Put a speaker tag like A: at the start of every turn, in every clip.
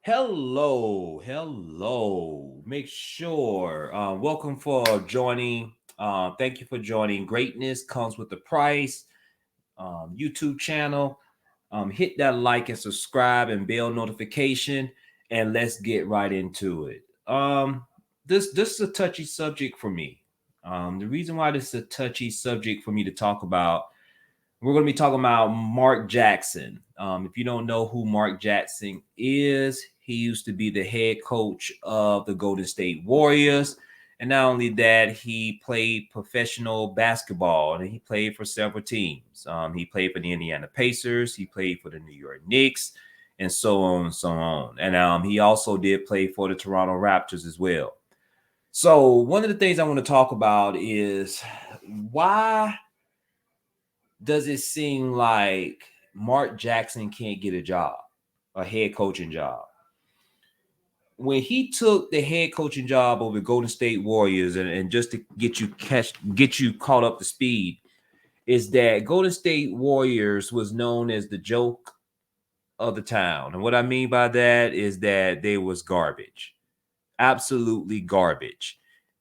A: Hello. Make sure, welcome for joining. Thank you for joining. Greatness comes with the price. YouTube channel. Hit that like and subscribe and bell notification, and let's get right into it. This is a touchy subject for me. The reason why this is a touchy subject for me to talk about, we're going to be talking about Mark Jackson. If you don't know who Mark Jackson is, he used to be the head coach of the Golden State Warriors. And not only that, he played professional basketball and he played for several teams. He played for the Indiana Pacers, he played for the New York Knicks, and so on and so on. And he also did play for the Toronto Raptors as well. So, one of the things I want to talk about is why does it seem like Mark Jackson can't get a job, a head coaching job? When he took the head coaching job over Golden State Warriors, and just to get you caught up to speed, is that Golden State Warriors was known as the joke of the town. And what I mean by that is that they was garbage. Absolutely garbage.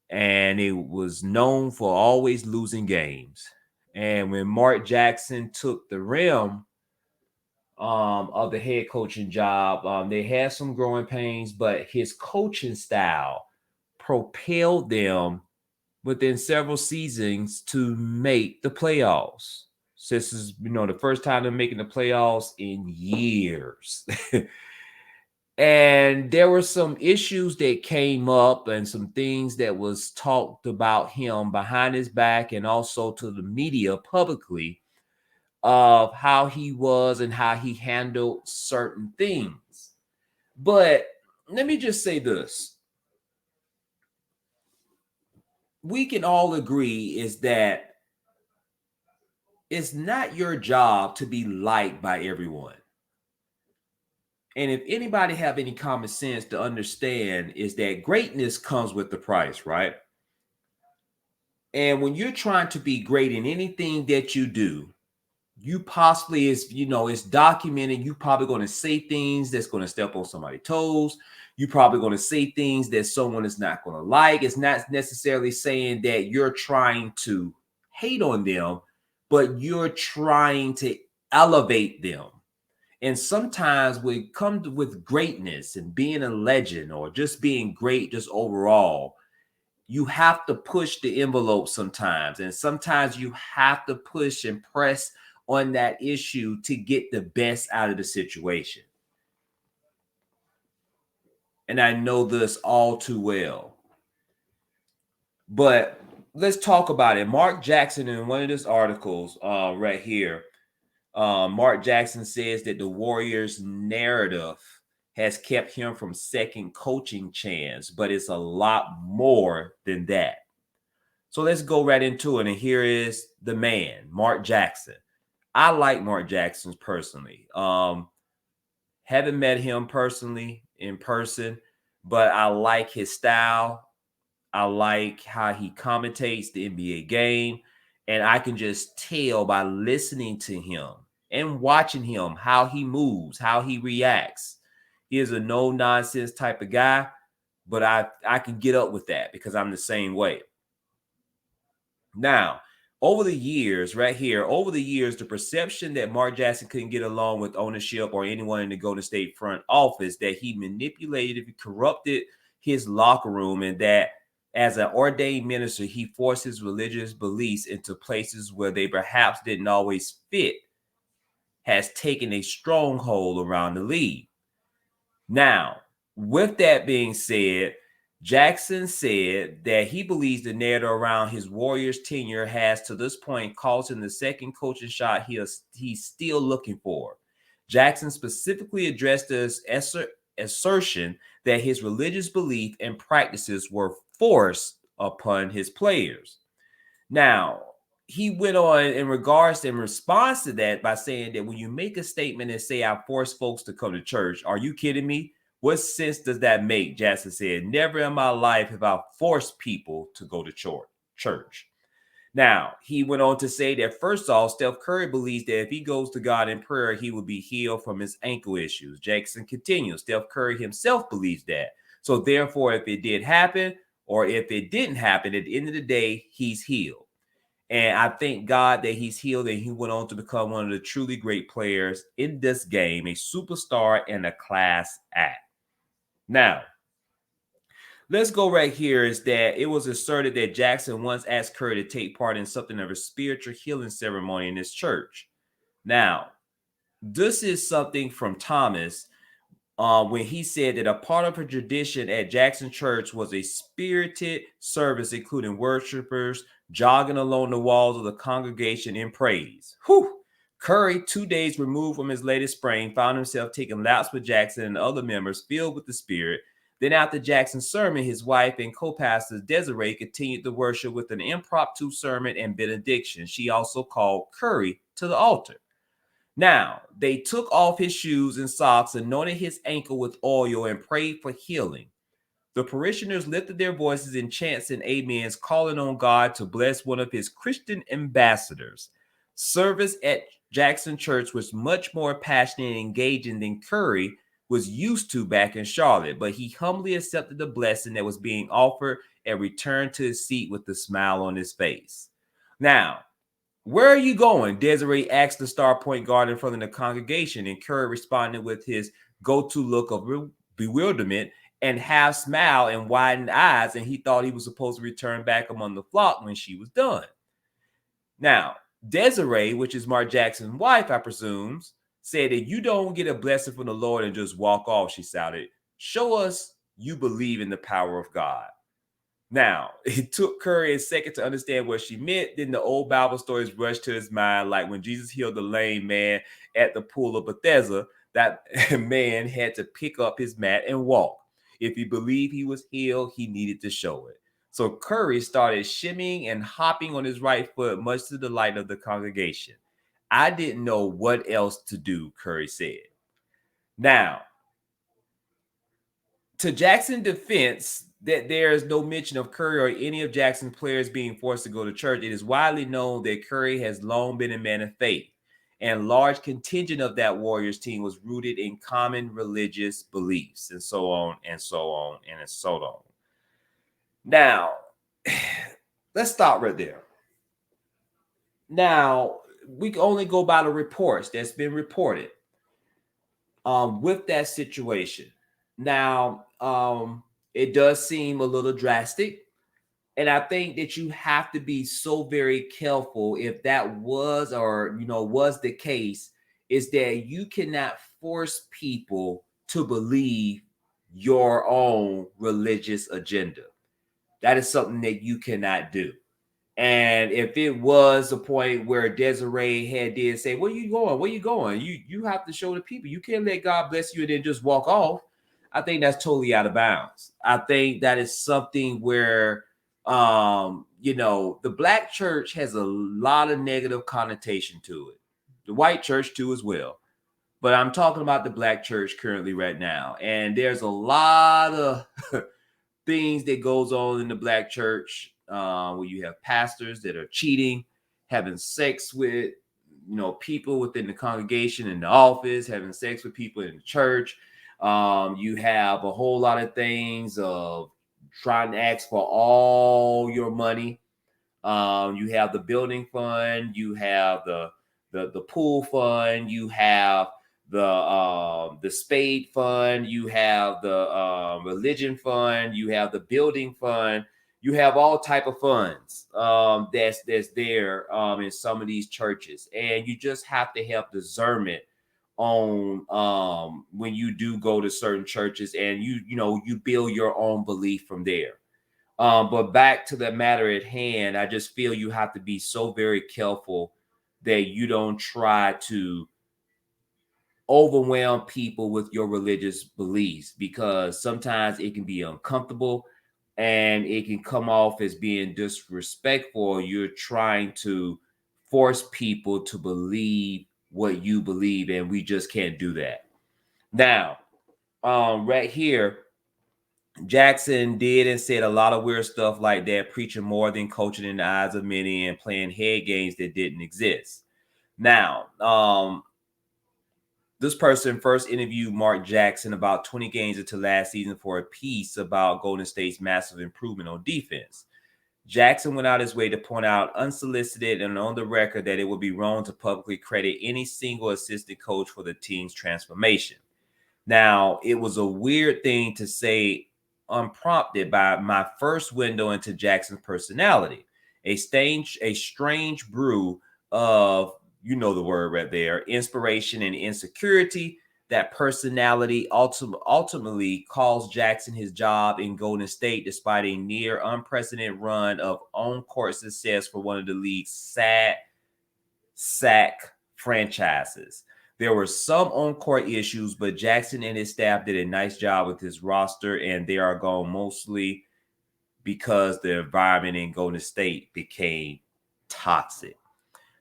A: And it was known for always losing games. And when Mark Jackson took the rim of the head coaching job, they had some growing pains, but his coaching style propelled them within several seasons to make the playoffs. So this is, the first time they're making the playoffs in years. And there were some issues that came up and some things that was talked about him behind his back and also to the media publicly of how he was and how he handled certain things. But let me just say this. We can all agree is that it's not your job to be liked by everyone. And if anybody have any common sense to understand is that greatness comes with the price, right? And when you're trying to be great in anything that you do, you possibly it's documented. You probably going to say things that's going to step on somebody's toes. You probably going to say things that someone is not going to like. It's not necessarily saying that you're trying to hate on them, but you're trying to elevate them. And sometimes when it comes with greatness and being a legend or just being great, just overall, you have to push the envelope sometimes. And sometimes you have to push and press on that issue to get the best out of the situation. And I know this all too well. But let's talk about it. Mark Jackson, in one of his articles right here, Mark Jackson says that the Warriors' narrative has kept him from second coaching chance, but it's a lot more than that. So let's go right into it. And here is the man, Mark Jackson. I like Mark Jackson personally. Haven't met him personally in person, but I like his style. I like how he commentates the NBA game. And I can just tell by listening to him and watching him how he moves, how he reacts. He is a no nonsense type of guy, but I can get up with that because I'm the same way. Now, over the years, right here, over the years, the perception that Mark Jackson couldn't get along with ownership or anyone in the Golden State front office, that he manipulated, corrupted his locker room, and that as an ordained minister, he forced his religious beliefs into places where they perhaps didn't always fit, has taken a stronghold around the league. Now, with that being said, Jackson said that he believes the narrative around his Warriors tenure has to this point caused him the second coaching shot he's still looking for. Jackson specifically addressed this assertion that his religious belief and practices were forced upon his players. Now, he went on in response to that by saying that when you make a statement and say, I force folks to come to church, are you kidding me? What sense does that make? Jackson said, never in my life have I forced people to go to church. Now, he went on to say that first off, Steph Curry believes that if he goes to God in prayer, he will be healed from his ankle issues. Jackson continues, Steph Curry himself believes that. So therefore, if it did happen or if it didn't happen, at the end of the day, he's healed. And I thank God that he's healed and he went on to become one of the truly great players in this game, a superstar and a class act. Now, let's go right here is that it was asserted that Jackson once asked Curry to take part in something of a spiritual healing ceremony in his church. Now, this is something from Thomas when he said that a part of a tradition at Jackson Church was a spirited service, including worshipers jogging along the walls of the congregation in praise. Whew. Curry, 2 days removed from his latest sprain, found himself taking laps with Jackson and other members filled with the Spirit. Then, after Jackson's sermon, his wife and co-pastor Desiree continued the worship with an impromptu sermon and benediction. She also called Curry to the altar. Now, they took off his shoes and socks, anointed his ankle with oil, and prayed for healing. The parishioners lifted their voices in chants and amens, calling on God to bless one of his Christian ambassadors. Service at Jackson Church was much more passionate and engaging than Curry was used to back in Charlotte, but he humbly accepted the blessing that was being offered and returned to his seat with a smile on his face. Now, where are you going? Desiree asked the star point guard in front of the congregation, and Curry responded with his go-to look of bewilderment and half smile and widened eyes, and he thought he was supposed to return back among the flock when she was done. Now, Desiree, which is Mark Jackson's wife, I presume, said that you don't get a blessing from the Lord and just walk off, she shouted. Show us you believe in the power of God. Now, it took Curry a second to understand what she meant. Then the old Bible stories rushed to his mind, like when Jesus healed the lame man at the pool of Bethesda, that man had to pick up his mat and walk. If he believed he was healed, he needed to show it. So Curry started shimmying and hopping on his right foot, much to the delight of the congregation. I didn't know what else to do, Curry said. Now, to Jackson's defense, that there is no mention of Curry or any of Jackson's players being forced to go to church. It is widely known that Curry has long been a man of faith, and large contingent of that Warriors team was rooted in common religious beliefs, and so on and so on and so on. Now, let's stop right there. Now, we can only go by the reports that's been reported with that situation. Now, it does seem a little drastic. And I think that you have to be so very careful if that was or, was the case, is that you cannot force people to believe your own religious agenda. That is something that you cannot do. And if it was a point where Desiree did say, where you going? Where you going? You have to show the people. You can't let God bless you and then just walk off. I think that's totally out of bounds. I think that is something where, the black church has a lot of negative connotation to it. The white church too as well. But I'm talking about the black church currently right now. And there's a lot of things that goes on in the black church where you have pastors that are cheating, having sex with people within the congregation, in the office, having sex with people in the church. You have a whole lot of things of trying to ask for all your money. You have the building fund, you have the pool fund, you have the spade fund, you have the religion fund, you have the building fund, you have all type of funds that's there in some of these churches, and you just have to have discernment on when you do go to certain churches, and you build your own belief from there. But back to the matter at hand, I just feel you have to be so very careful that you don't try to overwhelm people with your religious beliefs, because sometimes it can be uncomfortable and it can come off as being disrespectful. You're trying to force people to believe what you believe, and we just can't do that. Now, right here, Jackson did and said a lot of weird stuff like that, preaching more than coaching in the eyes of many and playing head games that didn't exist. Now, this person first interviewed Mark Jackson about 20 games into last season for a piece about Golden State's massive improvement on defense. Jackson went out his way to point out unsolicited and on the record that it would be wrong to publicly credit any single assistant coach for the team's transformation. Now, it was a weird thing to say unprompted by my first window into Jackson's personality. A strange brew of, you know the word right there, inspiration and insecurity. That personality ultimately cost Jackson his job in Golden State despite a near unprecedented run of on-court success for one of the league's sack franchises. There were some on-court issues, but Jackson and his staff did a nice job with his roster, and they are gone mostly because the environment in Golden State became toxic.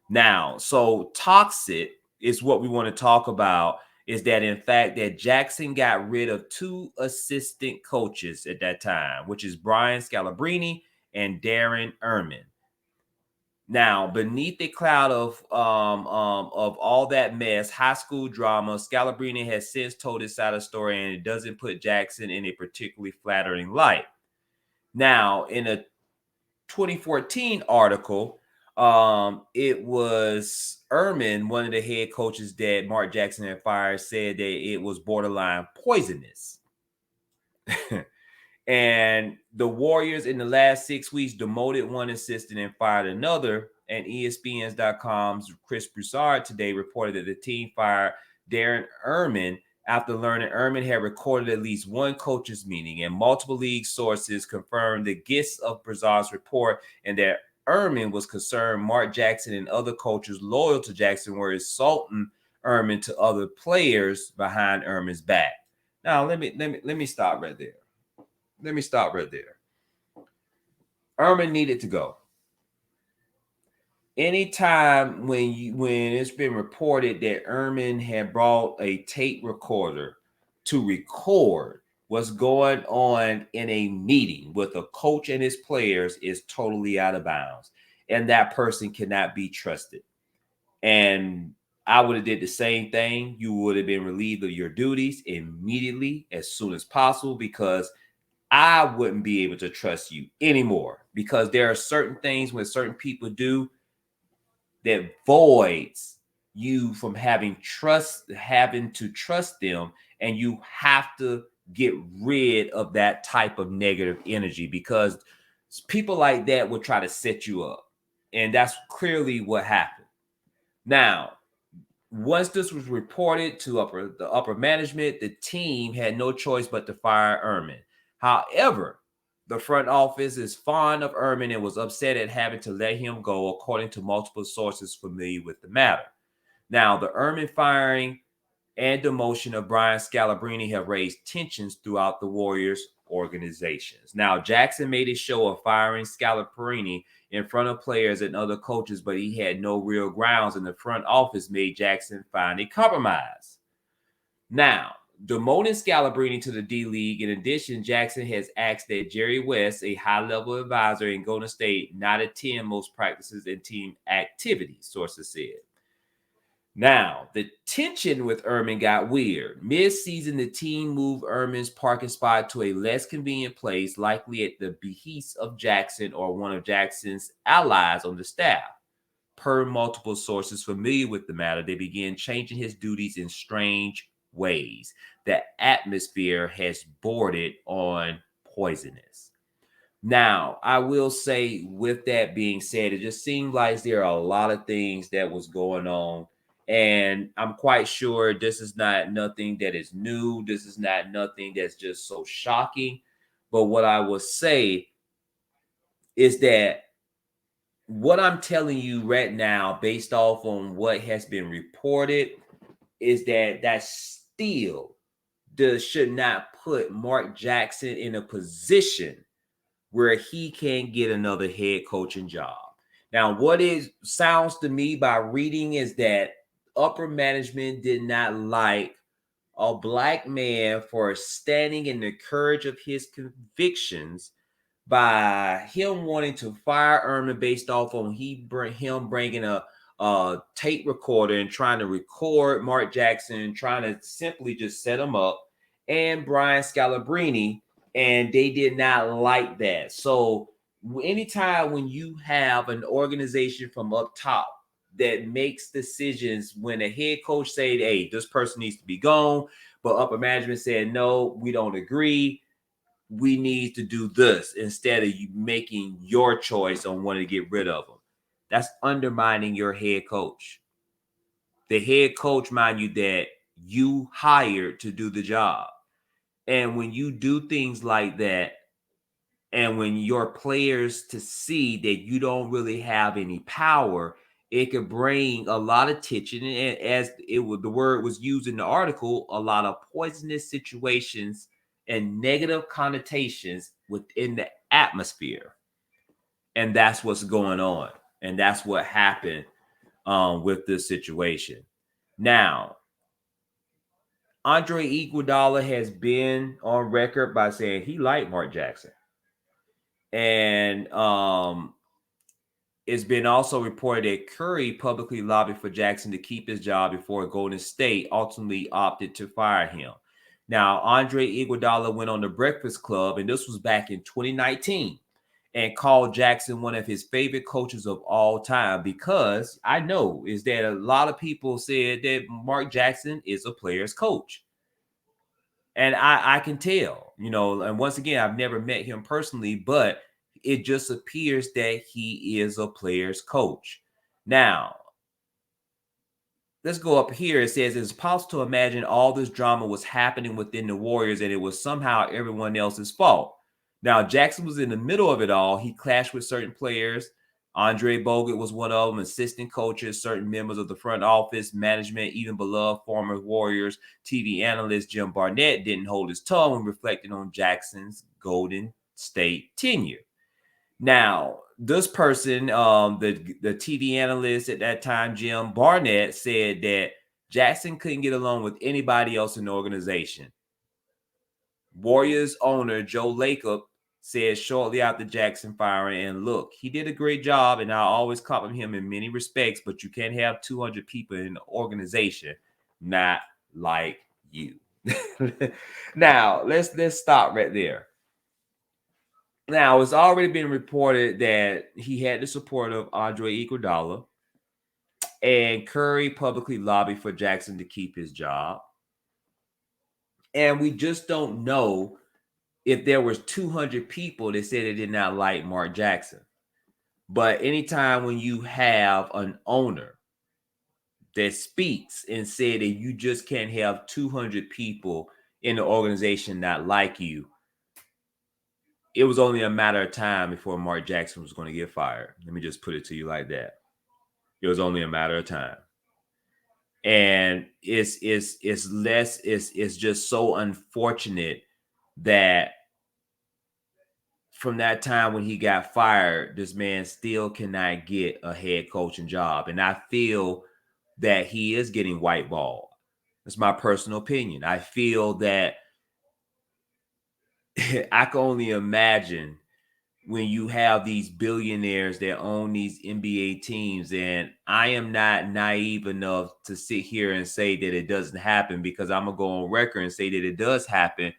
A: Now, so toxic is what we want to talk about, is that in fact that Jackson got rid of two assistant coaches at that time, which is Brian Scalabrine and Darren Erman. Now, beneath the cloud of all that mess, high school drama, Scalabrine has since told his side of the story, and it doesn't put Jackson in a particularly flattering light. Now, in a 2014 article, it was Erman, one of the head coaches that Mark Jackson had fired, said that it was borderline poisonous. And the Warriors in the last 6 weeks demoted one assistant and fired another. And ESPN.com's Chris Broussard today reported that the team fired Darren Erman after learning Erman had recorded at least one coaches meeting. And multiple league sources confirmed the gist of Broussard's report and that Erman was concerned Mark Jackson and other coaches loyal to Jackson were insulting Erman to other players behind Erman's back. Now let me stop right there. Erman needed to go. Anytime when it's been reported that Erman had brought a tape recorder to record what's going on in a meeting with a coach and his players is totally out of bounds, and that person cannot be trusted. And I would have did the same thing. You would have been relieved of your duties immediately as soon as possible, because I wouldn't be able to trust you anymore, because there are certain things when certain people do that voids you from having to trust them, and you have to get rid of that type of negative energy, because people like that will try to set you up, and that's clearly what happened. Now, once this was reported to the upper management, the team had no choice but to fire Erman. However, the front office is fond of Erman and was upset at having to let him go, according to multiple sources familiar with the matter. Now, the Erman firing and demotion of Brian Scalabrine have raised tensions throughout the Warriors organizations. Now, Jackson made a show of firing Scalabrine in front of players and other coaches, but he had no real grounds, and the front office made Jackson find a compromise. Now, demoting Scalabrine to the D-League. In addition, Jackson has asked that Jerry West, a high-level advisor in Golden State, not attend most practices and team activities, sources said. Now, the tension with Erman got weird. Mid-season, the team moved Erman's parking spot to a less convenient place, likely at the behest of Jackson or one of Jackson's allies on the staff. Per multiple sources familiar with the matter, they began changing his duties in strange ways. The atmosphere has bordered on poisonous. Now, I will say, with that being said, it just seemed like there are a lot of things that was going on, and I'm quite sure this is not nothing that is new. This is not nothing that's just so shocking. But what I will say is that what I'm telling you right now, based off on what has been reported, is that still should not put Mark Jackson in a position where he can't get another head coaching job. Now, what it sounds to me by reading is that upper management did not like a black man for standing in the courage of his convictions by him wanting to fire Ehrman based off on him bringing a tape recorder and trying to record Mark Jackson, trying to simply just set him up, and Brian Scalabrine, and they did not like that. So anytime when you have an organization from up top that makes decisions, when a head coach said, hey, this person needs to be gone, but upper management said, no, we don't agree, we need to do this, instead of you making your choice on wanting to get rid of them. That's undermining your head coach. The head coach, mind you, that you hired to do the job. And when you do things like that, and when your players to see that you don't really have any power, it could bring a lot of tension. And as the word was used in the article, a lot of poisonous situations and negative connotations within the atmosphere. And that's what's going on. And that's what happened with this situation. Now, Andre Iguodala has been on record by saying he liked Mark Jackson. And it's been also reported that Curry publicly lobbied for Jackson to keep his job before Golden State ultimately opted to fire him. Now, Andre Iguodala went on the Breakfast Club, and this was back in 2019, and called Jackson one of his favorite coaches of all time, because I know is that a lot of people said that Mark Jackson is a player's coach. And I can tell, and once again, I've never met him personally, but it just appears that he is a player's coach. Now, let's go up here. It says it's possible to imagine all this drama was happening within the Warriors and it was somehow everyone else's fault. Now, Jackson was in the middle of it all. He clashed with certain players. Andre Bogut was one of them, assistant coaches, certain members of the front office, management, even beloved former Warriors TV analyst Jim Barnett didn't hold his tongue when reflecting on Jackson's Golden State tenure. Now, this person, the TV analyst at that time, Jim Barnett, said that Jackson couldn't get along with anybody else in the organization. Warriors owner Joe Lacob said shortly after Jackson firing, and look, he did a great job, and I always compliment him in many respects, but you can't have 200 people in the organization not like you. Now, let's stop right there. Now, it's already been reported that he had the support of Andre Iguodala, and Curry publicly lobbied for Jackson to keep his job. And we just don't know if there was 200 people that said they did not like Mark Jackson. But anytime when you have an owner that speaks and said that you just can't have 200 people in the organization not like you, it was only a matter of time before Mark Jackson was going to get fired. Let me just put it to you like that. It was only a matter of time. And it's just so unfortunate that from that time when he got fired, this man still cannot get a head coaching job. And I feel that he is getting whiteballed. That's my personal opinion. I feel that I can only imagine when you have these billionaires that own these NBA teams, and I am not naive enough to sit here and say that it doesn't happen, because I'm going to go on record and say that it does happen,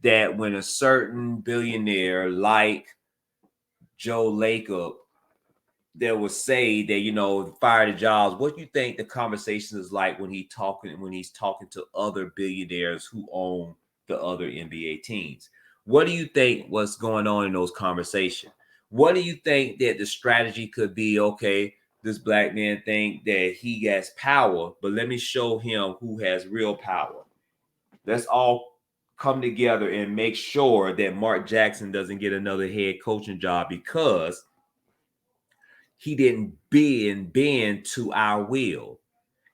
A: that when a certain billionaire like Joe Lacob that will say that, fire the jobs, what do you think the conversation is like when he's talking to other billionaires who own the other NBA teams? What do you think what's going on in those conversations? What do you think that the strategy could be? Okay, this black man think that he has power, but let me show him who has real power. Let's all come together and make sure that Mark Jackson doesn't get another head coaching job because he didn't bend to our will.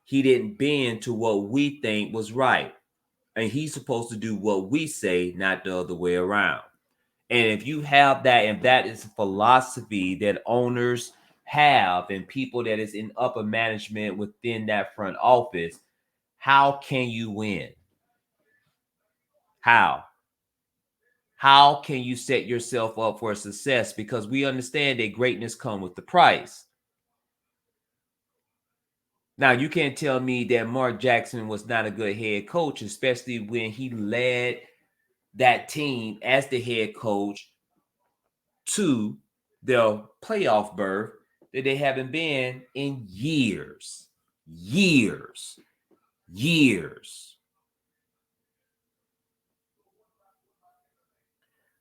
A: He didn't bend to what we think was right. And he's supposed to do what we say, not the other way around. And if you have that, and that is a philosophy that owners have and people that is in upper management within that front office, how can you win? How? How can you set yourself up for success? Because we understand that greatness comes with the price. Now, you can't tell me that Mark Jackson was not a good head coach, especially when he led that team as the head coach to their playoff berth that they haven't been in years. Years. Years.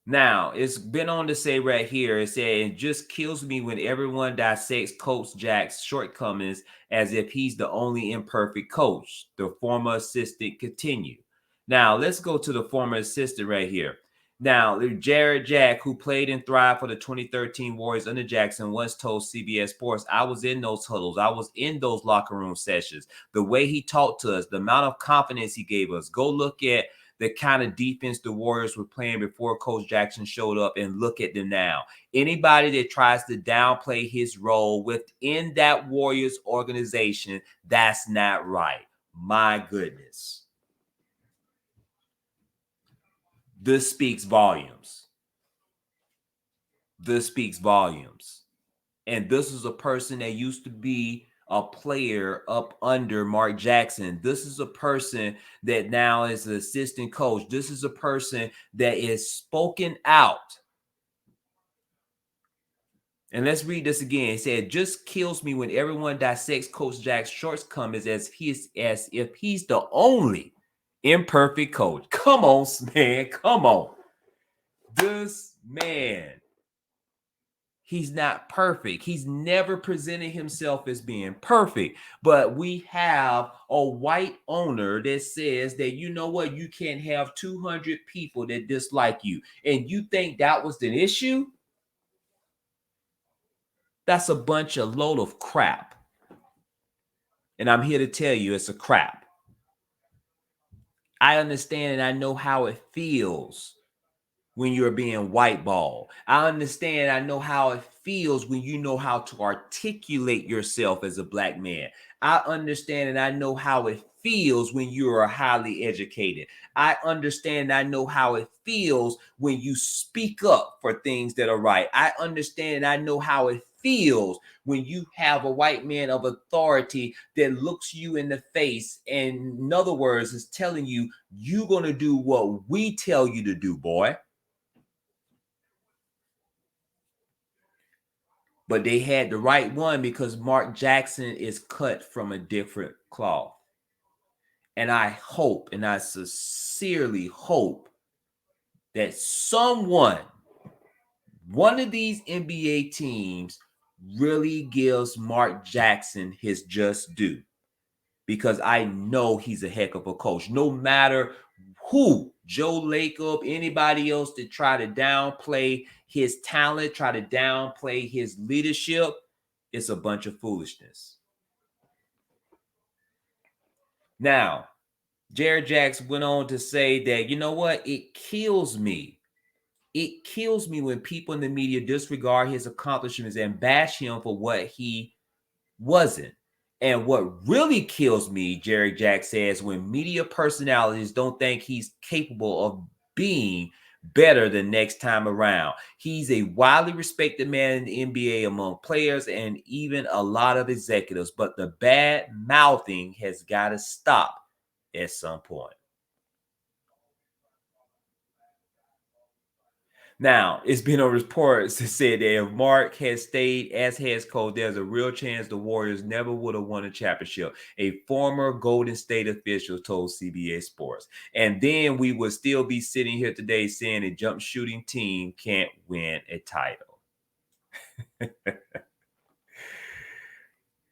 A: Now, it's been on to say right here, it said, it just kills me when everyone dissects Coach Jack's shortcomings as if he's the only imperfect coach. The former assistant continued. Now, let's go to the former assistant right here. Now, Jared Jack, who played and thrived for the 2013 Warriors under Jackson, once told CBS Sports, I was in those huddles. I was in those locker room sessions. The way he talked to us, the amount of confidence he gave us. Go look at the kind of defense the Warriors were playing before Coach Jackson showed up and look at them now. Anybody that tries to downplay his role within that Warriors organization, that's not right. My goodness. This speaks volumes. This speaks volumes. And this is a person that used to be a player up under Mark Jackson. This is a person that now is an assistant coach. This is a person that is spoken out. And let's read this again. It said, just kills me when everyone dissects Coach Jack's shortcomings as if he's the only imperfect coach. Come on, man. Come on. This man, he's not perfect. He's never presented himself as being perfect. But we have a white owner that says that, you know what, you can't have 200 people that dislike you. And you think that was the issue? That's a bunch of load of crap. And I'm here to tell you it's a crap. I understand and I know how it feels when you're being whiteballed. I understand, I know how it feels when you know how to articulate yourself as a black man. I understand and I know how it feels when you are highly educated. I understand, I know how it feels when you speak up for things that are right. I understand, I know how it feels when you have a white man of authority that looks you in the face and, in other words, is telling you, you're going to do what we tell you to do, boy. But they had the right one because Mark Jackson is cut from a different cloth. And I hope, and I sincerely hope that one of these NBA teams really gives Mark Jackson his just due. Because I know he's a heck of a coach. No matter who, Joe Lacob, anybody else that try to downplay his talent, try to downplay his leadership, it's a bunch of foolishness. Now, Jared Jackson went on to say that, you know what? It kills me. It kills me when people in the media disregard his accomplishments and bash him for what he wasn't. And what really kills me, Jerry Jack says, when media personalities don't think he's capable of being better the next time around. He's a widely respected man in the NBA among players and even a lot of executives, but the bad mouthing has got to stop at some point. Now, it's been on reports that said that if Mark had stayed as head coach, there's a real chance the Warriors never would have won a championship. A former Golden State official told CBS Sports. And then we would still be sitting here today saying a jump shooting team can't win a title.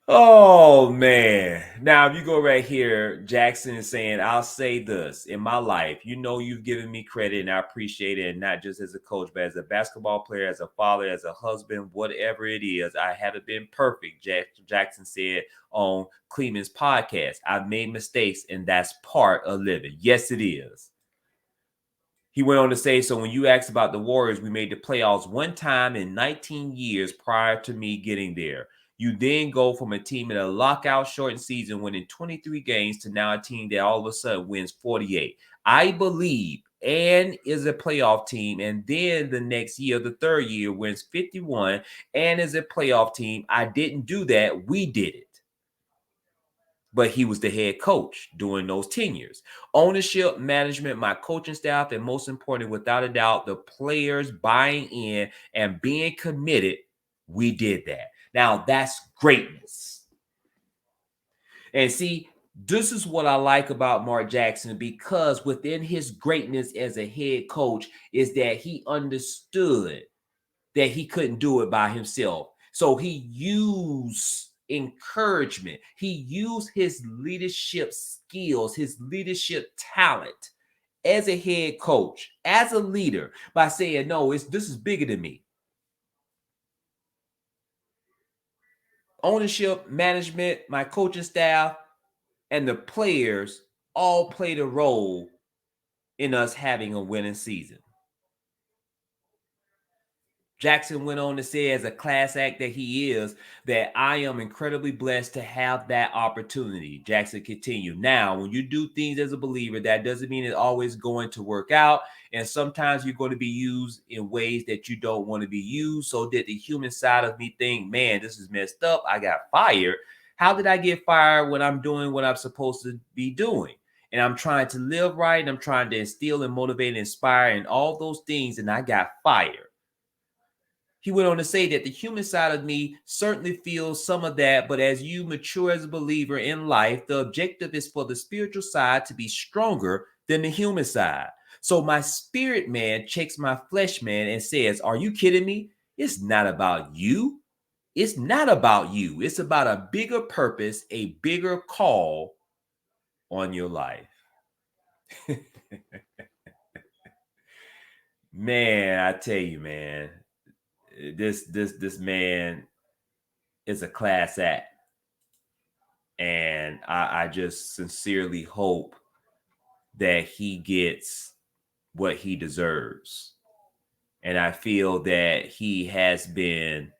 A: Oh, man. Now, if you go right here, Jackson is saying, I'll say this in my life. You know, you've given me credit and I appreciate it. And not just as a coach, but as a basketball player, as a father, as a husband, whatever it is. I haven't been perfect, Jackson said on Cleveland's podcast. I've made mistakes and that's part of living. Yes, it is. He went on to say, so when you asked about the Warriors, we made the playoffs one time in 19 years prior to me getting there. You then go from a team in a lockout shortened season winning 23 games to now a team that all of a sudden wins 48. I believe and is a playoff team. And then the next year, the third year, wins 51 and is a playoff team. I didn't do that. We did it. But he was the head coach during those 10 years. Ownership, management, my coaching staff, and most importantly, without a doubt, the players buying in and being committed. We did that. Now, that's greatness. And see, this is what I like about Mark Jackson, because within his greatness as a head coach is that he understood that he couldn't do it by himself. So he used encouragement. He used his leadership skills, his leadership talent as a head coach, as a leader, by saying, no, this is bigger than me. Ownership, management, my coaching staff, and the players all played a role in us having a winning season. Jackson went on to say, as a class act that he is, that I am incredibly blessed to have that opportunity. Jackson continued. Now, when you do things as a believer, that doesn't mean it's always going to work out. And sometimes you're going to be used in ways that you don't want to be used. So did the human side of me think, man, this is messed up. I got fired. How did I get fired when I'm doing what I'm supposed to be doing? And I'm trying to live right. And I'm trying to instill and motivate and inspire and all those things. And I got fired. He went on to say that the human side of me certainly feels some of that, but as you mature as a believer in life, the objective is for the spiritual side to be stronger than the human side. So my spirit man checks my flesh man and says, are you kidding me? It's not about you. It's not about you. It's about a bigger purpose, a bigger call on your life. Man, I tell you, man, this man is a class act. And I just sincerely hope that he gets what he deserves. And I feel that he has been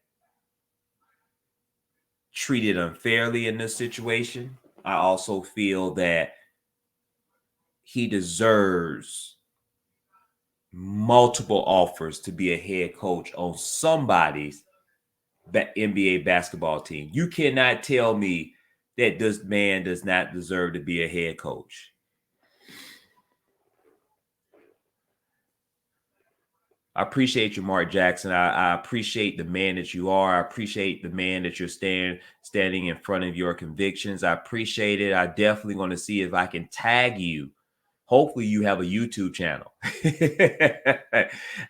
A: treated unfairly in this situation. I also feel that he deserves multiple offers to be a head coach on somebody's NBA basketball team. You cannot tell me that this man does not deserve to be a head coach. I appreciate you, Mark Jackson. I appreciate the man that you are. I appreciate the man that you're standing in front of your convictions. I appreciate it. I definitely want to see if I can tag you. Hopefully you have a YouTube channel.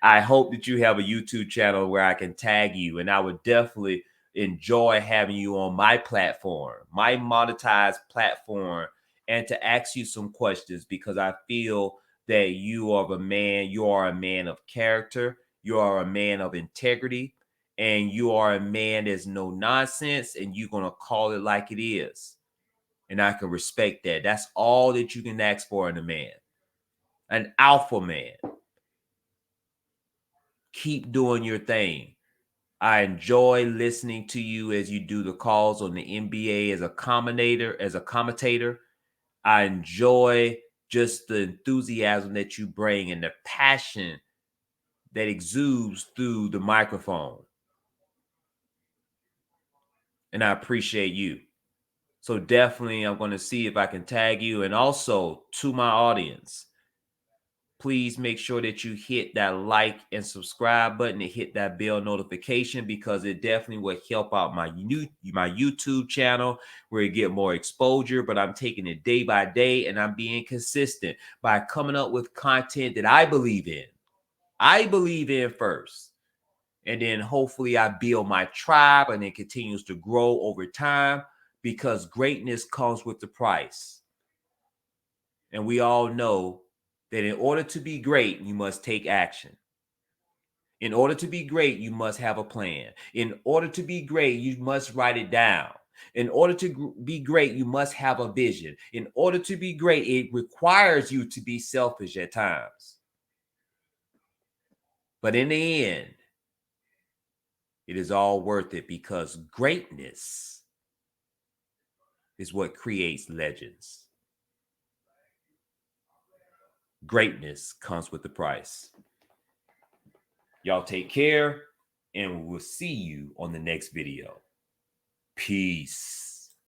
A: I hope that you have a YouTube channel where I can tag you, and I would definitely enjoy having you on my platform, my monetized platform, and to ask you some questions, because I feel that you are a man of character, you are a man of integrity, and you are a man that's no nonsense, and you're going to call it like it is. And I can respect that. That's all that you can ask for in a man. An alpha man. Keep doing your thing. I enjoy listening to you as you do the calls on the NBA as a commentator. I enjoy just the enthusiasm that you bring and the passion that exudes through the microphone. And I appreciate you. So definitely I'm going to see if I can tag you. And also to my audience, please make sure that you hit that like and subscribe button and hit that bell notification, because it definitely will help out my YouTube channel, where you get more exposure. But I'm taking it day by day, and I'm being consistent by coming up with content that I believe in. I believe in first. And then hopefully I build my tribe, and it continues to grow over time, because greatness comes with the price. And we all know that in order to be great, you must take action. In order to be great, you must have a plan. In order to be great, you must write it down. In order to be great, you must have a vision. In order to be great, it requires you to be selfish at times. But in the end, it is all worth it, because greatness is what creates legends. Greatness comes with the price. Y'all take care, and we'll see you on the next video. Peace.